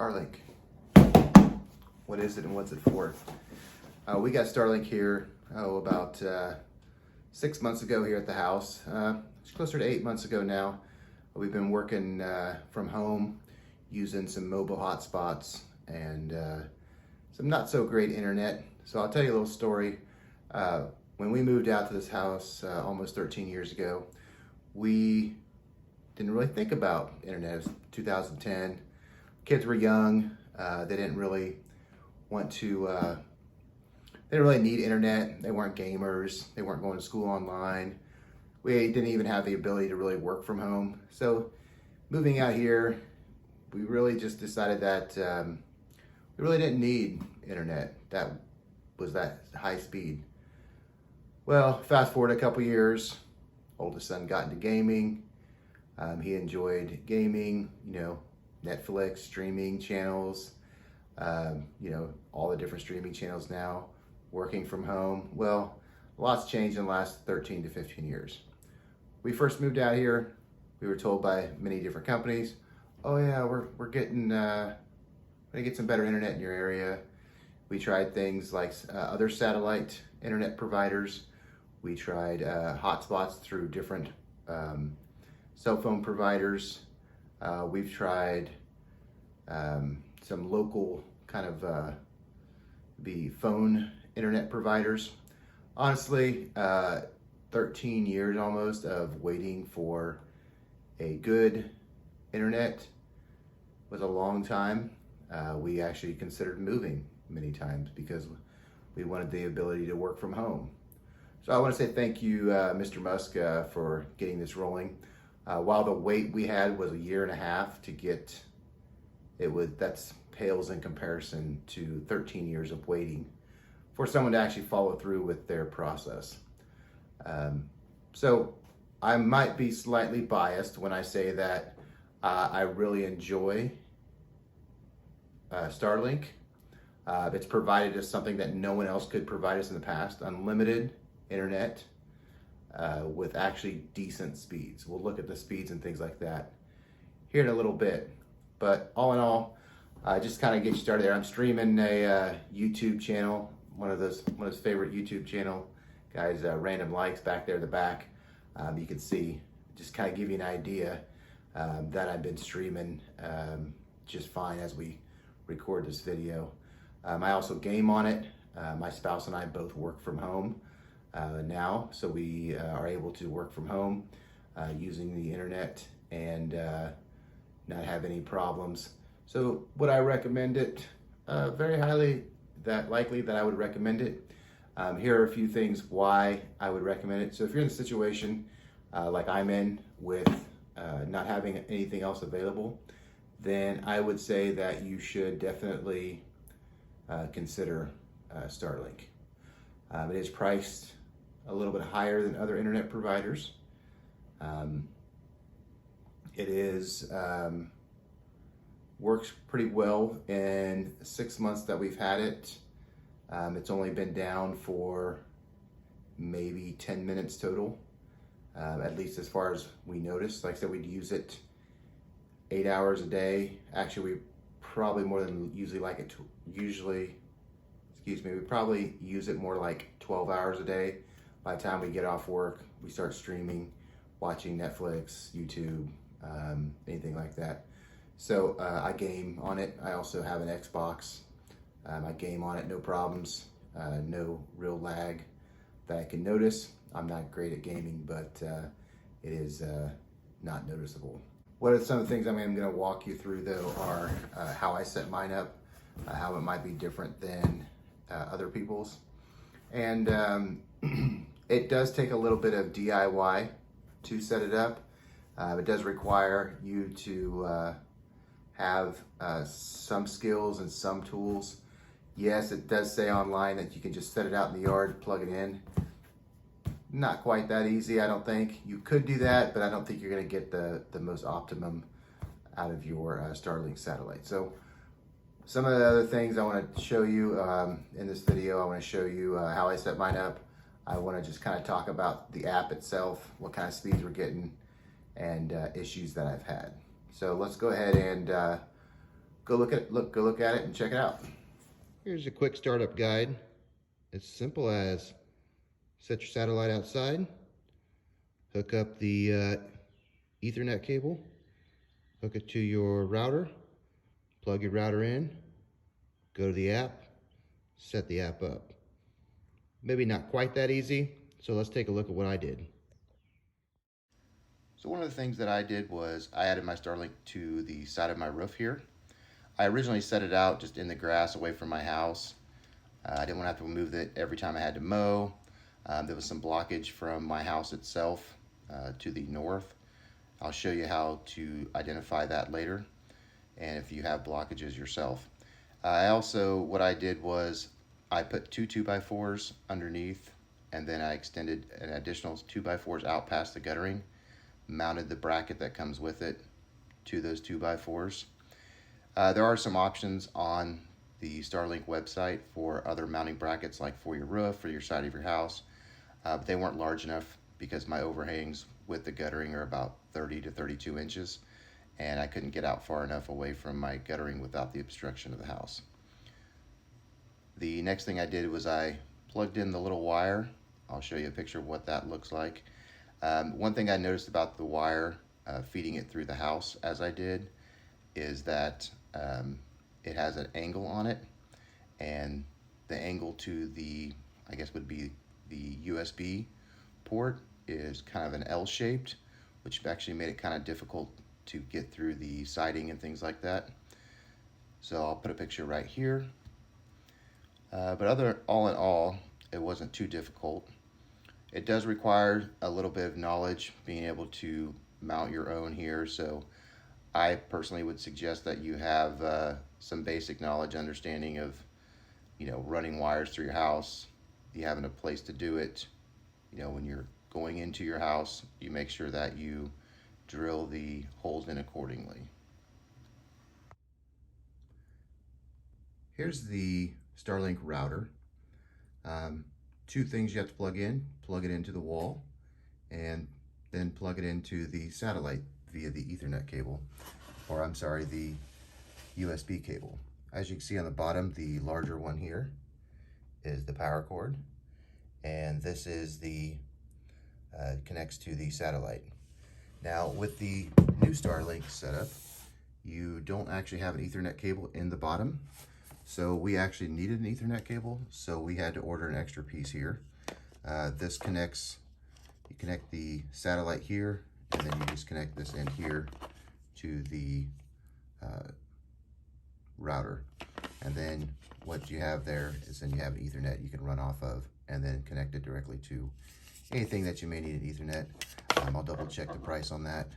Starlink. What is it and what's it for? We got Starlink here, about 6 months ago here at the house. It's closer to 8 months ago now. We've been working from home using some mobile hotspots and some not so great internet. So I'll tell you a little story. When we moved out to this house almost 13 years ago, we didn't really think about internet. It was 2010. Kids were young. They didn't really want to, they didn't really need internet. They weren't gamers. They weren't going to school online. We didn't even have the ability to really work from home. So moving out here, we really just decided that we really didn't need internet that was that high speed. Well, fast forward a couple years, oldest son got into gaming. He enjoyed gaming, Netflix, streaming channels, all the different streaming channels now, working from home. Well, lots changed in the last 13 to 15 years. We first moved out here, we were told by many different companies, oh yeah, we're gonna get some better internet in your area. We tried things like other satellite internet providers. We tried hotspots through different cell phone providers. We've tried some local kind of the phone internet providers. Honestly, 13 years almost of waiting for a good internet was a long time. We actually considered moving many times because we wanted the ability to work from home. So I want to say thank you, Mr. Musk, for getting this rolling. While the wait we had was 1.5 years to get it, that's pales in comparison to 13 years of waiting for someone to actually follow through with their process. So I might be slightly biased when I say that I really enjoy Starlink. It's provided us something that no one else could provide us in the past: unlimited internet with actually decent speeds. We'll look at the speeds and things like that here in a little bit. But all in all, just kind of get you started there. I'm streaming a YouTube channel, one of his favorite YouTube channel guys, RandomLikes, back there in the back. You can see, just kind of give you an idea that I've been streaming just fine as we record this video. I also game on it. My spouse and I both work from home now, so we are able to work from home using the internet and not have any problems. So would I recommend it? Very highly, likely that I would recommend it. Here are a few things why I would recommend it. So if you're in a situation like I'm in with not having anything else available, then I would say that you should definitely consider Starlink. It is priced a little bit higher than other internet providers. It is works pretty well in 6 months that we've had it. It's only been down for maybe 10 minutes total, at least as far as we noticed. Like I said, we'd use it 8 hours a day. Actually, we probably more than usually like it to, we probably use it more like 12 hours a day. By the time we get off work, we start streaming, watching Netflix, YouTube, anything like that. So I game on it. I also have an Xbox. I game on it, no problems, no real lag that I can notice. I'm not great at gaming, but it is not noticeable. What are some of the things I'm going to walk you through, though, are how I set mine up, how it might be different than other people's. And it does take a little bit of DIY to set it up. It does require you to have some skills and some tools. Yes, it does say online that you can just set it out in the yard, plug it in. Not quite that easy, I don't think. You could do that, but I don't think you're going to get the most optimum out of your Starlink satellite. So some of the other things I want to show you in this video, I want to show you how I set mine up. I want to just kind of talk about the app itself, what kind of speeds we're getting, and issues that I've had. So let's go ahead and go look at it and check it out. Here's a quick startup guide. It's simple as set your satellite outside, hook up the Ethernet cable, hook it to your router, plug your router in, go to the app, set the app up. Maybe not quite that easy, so let's take a look at what I did. So one of the things that I did was I added my Starlink to the side of my roof here. I originally set it out just in the grass away from my house. I didn't want to have to move it every time I had to mow. There was some blockage from my house itself to the north. I'll show you how to identify that later, and if you have blockages yourself. What I did was I put two 2x4s underneath, and then I extended an additional 2x4s out past the guttering, mounted the bracket that comes with it to those 2x4s. There are some options on the Starlink website for other mounting brackets, like for your roof or your side of your house, but they weren't large enough because my overhangs with the guttering are about 30 to 32 inches, and I couldn't get out far enough away from my guttering without the obstruction of the house. The next thing I did was I plugged in the little wire. I'll show you a picture of what that looks like. One thing I noticed about the wire feeding it through the house as I did is that it has an angle on it, and the angle to the, I guess would be the USB port, is kind of an L-shaped, which actually made it kind of difficult to get through the siding and things like that. So I'll put a picture right here. But all in all, it wasn't too difficult. It does require a little bit of knowledge, being able to mount your own here. So I personally would suggest that you have some basic knowledge, understanding of, running wires through your house. You having a place to do it. When you're going into your house, you make sure that you drill the holes in accordingly. Here's the Starlink router. Two things you have to plug in. Plug it into the wall, and then plug it into the satellite via the Ethernet cable, or I'm sorry, the USB cable. As you can see on the bottom, the larger one here is the power cord, and this is the connects to the satellite. Now with the new Starlink setup, you don't actually have an Ethernet cable in the bottom, so we actually needed an Ethernet cable, so we had to order an extra piece here. This connects, you connect the satellite here, and then you just connect this in here to the router. And then what you have there is then you have an Ethernet you can run off of, and then connect it directly to anything that you may need an Ethernet. I'll double check the price on that.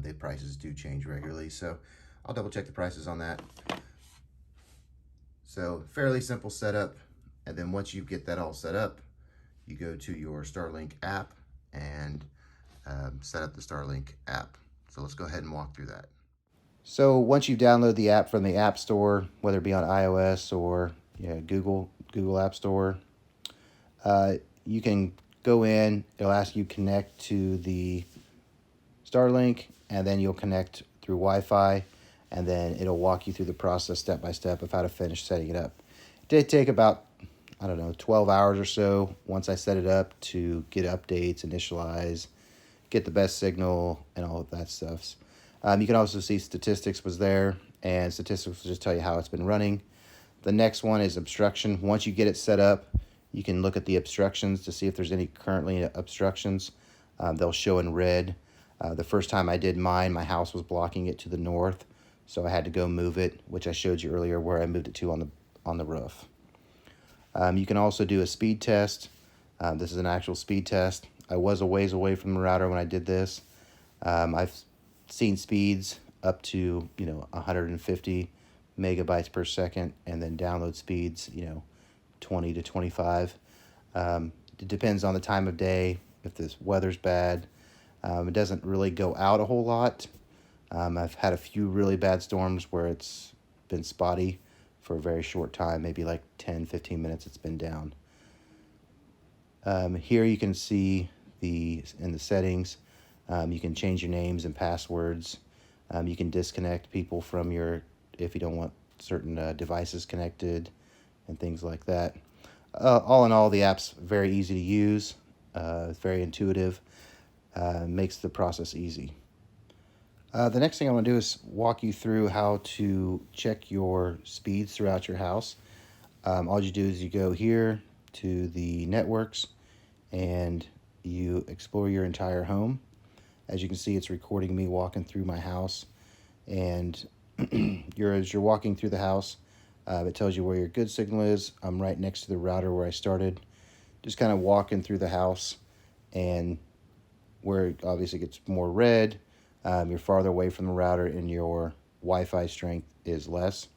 The prices do change regularly, so I'll double check the prices on that. So fairly simple setup. And then once you get that all set up, you go to your Starlink app and set up the Starlink app. So let's go ahead and walk through that. So once you download the app from the App Store, whether it be on iOS or Google App Store, you can go in. It'll ask you connect to the Starlink, and then you'll connect through Wi-Fi, and then it'll walk you through the process step by step of how to finish setting it up. It did take about, 12 hours or so once I set it up to get updates, initialize, get the best signal, and all of that stuff. You can also see statistics was there, and statistics will just tell you how it's been running. The next one is obstruction. Once you get it set up, you can look at the obstructions to see if there's any currently obstructions. They'll show in red. The first time I did mine, my house was blocking it to the north, so I had to go move it, which I showed you earlier where I moved it to on the roof. You can also do a speed test. This is an actual speed test. I was a ways away from the router when I did this. I've seen speeds up to 150 megabytes per second, and then download speeds 20 to 25. It depends on the time of day. If this weather's bad, it doesn't really go out a whole lot. I've had a few really bad storms where it's been spotty for a very short time, maybe like 10-15 minutes it's been down. Here you can see in the settings, you can change your names and passwords. You can disconnect people from your if you don't want certain devices connected and things like that. All in all, the app's very easy to use. It's very intuitive. Makes the process easy. The next thing I want to do is walk you through how to check your speeds throughout your house. All you do is you go here to the networks and you explore your entire home. As you can see, it's recording me walking through my house, and as you're walking through the house, it tells you where your good signal is. I'm right next to the router where I started, just kind of walking through the house, and where it obviously gets more red, you're farther away from the router and your Wi-Fi strength is less.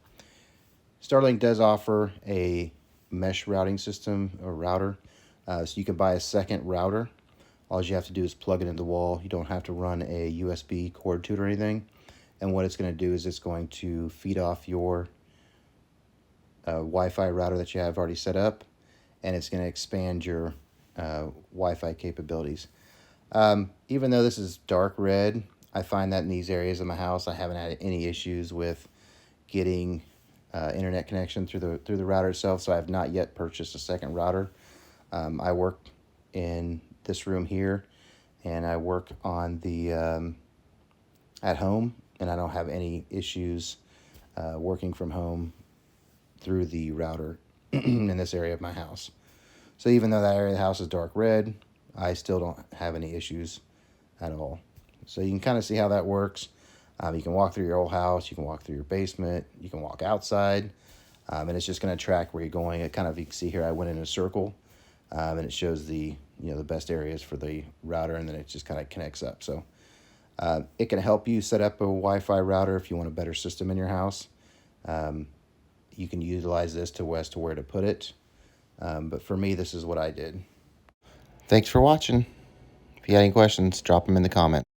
Starlink does offer a mesh routing system or router, so you can buy a second router. All you have to do is plug it into the wall. You don't have to run a USB cord to it or anything. And what it's going to do is it's going to feed off your Wi-Fi router that you have already set up, and it's going to expand your Wi-Fi capabilities. Even though this is dark red, I find that in these areas of my house, I haven't had any issues with getting internet connection through the router itself, so I have not yet purchased a second router. I work in this room here, and I work on the at home, and I don't have any issues working from home through the router in this area of my house. So even though that area of the house is dark red, I still don't have any issues at all. So you can kind of see how that works. You can walk through your whole house, you can walk through your basement, you can walk outside, and it's just going to track where you're going. It kind of, you can see here, I went in a circle, and it shows the the best areas for the router, and then it just kind of connects up. So it can help you set up a Wi-Fi router if you want a better system in your house. You can utilize this as to where to put it, but for me, this is what I did. Thanks for watching. If you got any questions, drop them in the comments.